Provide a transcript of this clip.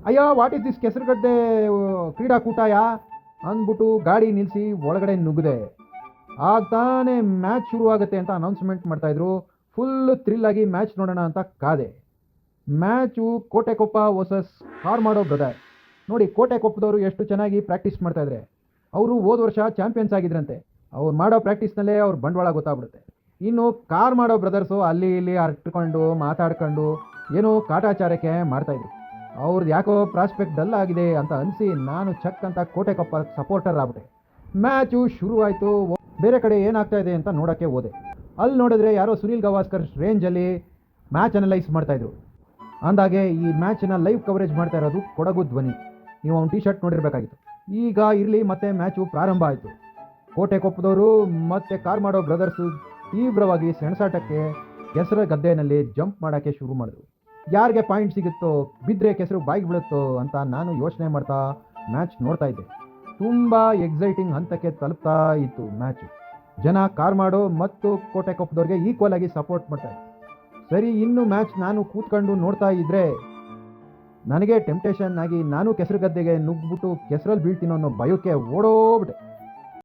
ಅಯ್ಯೋ what is this ಕೆಸರುಗದ್ದೆ ಕ್ರೀಡಾಕೂಟಯ ಅಂದ್ಬಿಟ್ಟು ಗಾಡಿ ನಿಲ್ಲಿಸಿ ಒಳಗಡೆ ನುಗ್ಗಿದೆ. ಆಗ ತಾನೇ ಮ್ಯಾಚ್ ಶುರು ಆಗುತ್ತೆ ಅಂತ ಅನೌನ್ಸ್ಮೆಂಟ್ ಮಾಡ್ತಾಯಿದ್ರು. ಫುಲ್ ಥ್ರಿಲ್ ಆಗಿ ಮ್ಯಾಚ್ ನೋಡೋಣ ಅಂತ ಕಾದೆ. Match Kotekoppa versus Karmado brother. ನೋಡಿ ಕೋಟೆಕೊಪ್ಪದವರು ಎಷ್ಟು ಚೆನ್ನಾಗಿ ಪ್ರಾಕ್ಟೀಸ್ ಮಾಡ್ತಾಯಿದ್ರೆ. ಅವರು ಹೋದ ವರ್ಷ ಚಾಂಪಿಯನ್ಸ್ ಆಗಿದ್ರಂತೆ. ಅವ್ರು ಮಾಡೋ ಪ್ರಾಕ್ಟೀಸ್ನಲ್ಲೇ ಅವ್ರ ಬಂಡವಾಳ ಗೊತ್ತಾಗ್ಬಿಡುತ್ತೆ. ಇನ್ನು ಕಾರ್ಮಾಡೋ ಬ್ರದರ್ಸು ಅಲ್ಲಿ ಇಲ್ಲಿ ಅರ್ಟ್ಕೊಂಡು ಮಾತಾಡ್ಕೊಂಡು ಏನೋ ಕಾಟಾಚಾರಕ್ಕೆ ಮಾಡ್ತಾಯಿದ್ರು. ಅವ್ರದ್ದು ಯಾಕೋ ಪ್ರಾಸ್ಪೆಕ್ಟ್ ಡಲ್ ಆಗಿದೆ ಅಂತ ಅನಿಸಿ ನಾನು ಚಕ್ ಅಂತ ಕೋಟೆಕೊಪ್ಪ ಸಪೋರ್ಟರ್ ಆಗ್ಬಿಟ್ಟೆ. ಮ್ಯಾಚು ಶುರುವಾಯಿತು. ಬೇರೆ ಕಡೆ ಏನಾಗ್ತಾ ಇದೆ ಅಂತ ನೋಡೋಕ್ಕೆ ಹೋದೆ. ಅಲ್ಲಿ ನೋಡಿದ್ರೆ ಯಾರೋ ಸುನಿಲ್ ಗವಾಸ್ಕರ್ ರೇಂಜಲ್ಲಿ ಮ್ಯಾಚ್ ಅನಲೈಸ್ ಮಾಡ್ತಾಯಿದ್ರು. ಅಂದಾಗೆ ಈ ಮ್ಯಾಚನ್ನ ಲೈವ್ ಕವರೇಜ್ ಮಾಡ್ತಾ ಇರೋದು ಕೊಡಗು ಧ್ವನಿ. ನೀವು ಅವ್ನ ಟಿ ಶರ್ಟ್ ನೋಡಿರಬೇಕಾಗಿತ್ತು. ಈಗ ಇರಲಿ, ಮತ್ತೆ ಮ್ಯಾಚು ಪ್ರಾರಂಭ ಆಯಿತು. ಕೋಟೆಕೊಪ್ಪದವರು ಮತ್ತು ಕಾರ್ಮಾಡೋ ಬ್ರದರ್ಸು ತೀವ್ರವಾಗಿ ಸೆಣಸಾಟಕ್ಕೆ ಕೆಸರು ಗದ್ದೆಯಲ್ಲಿ ಜಂಪ್ ಮಾಡೋಕ್ಕೆ ಶುರು ಮಾಡಿದ್ರು. ಯಾರಿಗೆ ಪಾಯಿಂಟ್ ಸಿಗುತ್ತೋ, ಬಿದ್ದರೆ ಕೆಸರು ಬಾಯಿಗೆ ಬೀಳುತ್ತೋ ಅಂತ ನಾನು ಯೋಚನೆ ಮಾಡ್ತಾ ಮ್ಯಾಚ್ ನೋಡ್ತಾ ಇದ್ದೆ. ತುಂಬ ಎಕ್ಸೈಟಿಂಗ್ ಹಂತಕ್ಕೆ ತಲುಪ್ತಾ ಇತ್ತು ಮ್ಯಾಚು. ಜನ ಕಾರ್ಮಾಡೋ ಮತ್ತು ಕೋಟೆಕೊಪ್ಪದವ್ರಿಗೆ ಈಕ್ವಲ್ ಆಗಿ ಸಪೋರ್ಟ್ ಮಾಡ್ತಾರೆ. ಸರಿ, ಇನ್ನು ಮ್ಯಾಚ್ ನಾನು ಕೂತ್ಕೊಂಡು ನೋಡ್ತಾ ಇದ್ದರೆ ನನಗೆ ಟೆಂಪ್ಟೇಷನ್ ಆಗಿ ನಾನು ಕೆಸರು ಗದ್ದೆಗೆ ನುಗ್ಬಿಟ್ಟು ಕೆಸರಲ್ಲಿ ಬೀಳ್ತೀನೋ ಅನ್ನೋ ಭಯಕ್ಕೆ ಓಡೋಗ್ಬಿಟ್ಟೆ.